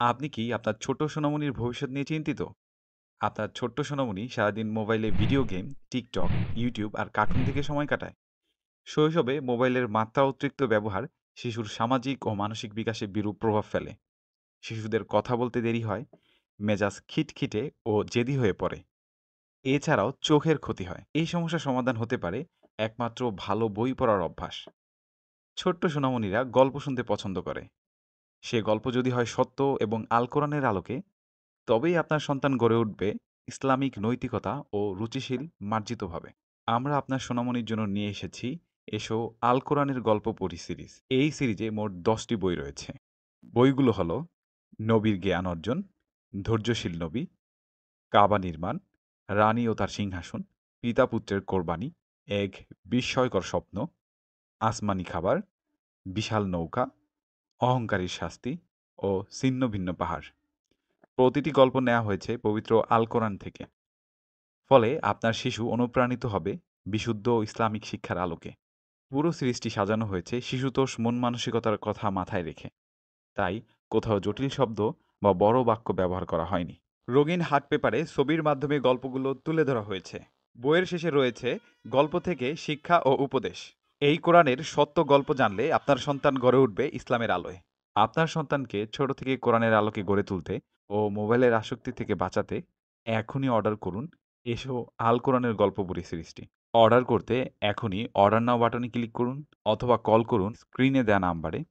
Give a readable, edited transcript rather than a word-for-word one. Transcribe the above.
আপনি কি আপনার ছোট্ট সোনামণির ভবিষ্যৎ নিয়ে চিন্তিত? আপনার ছোট্ট সোনামণি সারাদিন মোবাইলে ভিডিও গেম, টিকটক, ইউটিউব আর কার্টুন দেখে সময় কাটায়। শৈশবে মোবাইলের মাত্রা অতিরিক্ত ব্যবহার শিশুর সামাজিক ও মানসিক বিকাশে বিরূপ প্রভাব ফেলে। শিশুদের কথা বলতে দেরি হয়, মেজাজ খিটখিটে ও জেদি হয়ে পড়ে। এছাড়াও চোখের ক্ষতি হয়। এই সমস্যার সমাধান হতে পারে একমাত্র ভালো বই পড়ার অভ্যাস। ছোট্ট সোনামণিরা গল্প শুনতে পছন্দ করে। সে গল্প যদি হয় সত্য এবং আল কোরআনের আলোকে, তবেই আপনার সন্তান গড়ে উঠবে ইসলামিক নৈতিকতা ও রুচিশীল মার্জিতভাবে। আমরা আপনার সোনামণির জন্য নিয়ে এসেছি এসো আল কোরআনের গল্প পড়ি সিরিজ। এই সিরিজে মোট 10টি বই রয়েছে। বইগুলো হলো নবীর জ্ঞান অর্জন, ধৈর্যশীল নবী, কাবা নির্মাণ, রানী ও তার সিংহাসন, পিতা পুত্রের কোরবানি, এক বিস্ময়কর স্বপ্ন, আসমানি খাবার, বিশাল নৌকা, অহংকারীর শাস্তি ও ছিন্ন ভিন্ন পাহাড়। প্রতিটি গল্প নেওয়া হয়েছে পবিত্র আল কোরআন থেকে। ফলে আপনার শিশু অনুপ্রাণিত হবে বিশুদ্ধ ইসলামিক শিক্ষার আলোকে। পুরো সিরিজটি সাজানো হয়েছে শিশুতোষ মন মানসিকতার কথা মাথায় রেখে। তাই কোথাও জটিল শব্দ বা বড় বাক্য ব্যবহার করা হয়নি। রঙিন হার্ট পেপারে ছবির মাধ্যমে গল্পগুলো তুলে ধরা হয়েছে। বইয়ের শেষে রয়েছে গল্প থেকে শিক্ষা ও উপদেশ। এই কোরআনের সত্য গল্প জানলে আপনার সন্তান গড়ে উঠবে ইসলামের আলোয়। আপনার সন্তানকে ছোট থেকে কোরআনের আলোকে গড়ে তুলতে ও মোবাইলের আসক্তি থেকে বাঁচাতে এখনই অর্ডার করুন এসো আল কোরআনের গল্প বই সিরিজটি। অর্ডার করতে এখনই অর্ডার নাও বাটনে ক্লিক করুন অথবা কল করুন স্ক্রিনে দেওয়া নাম্বারে।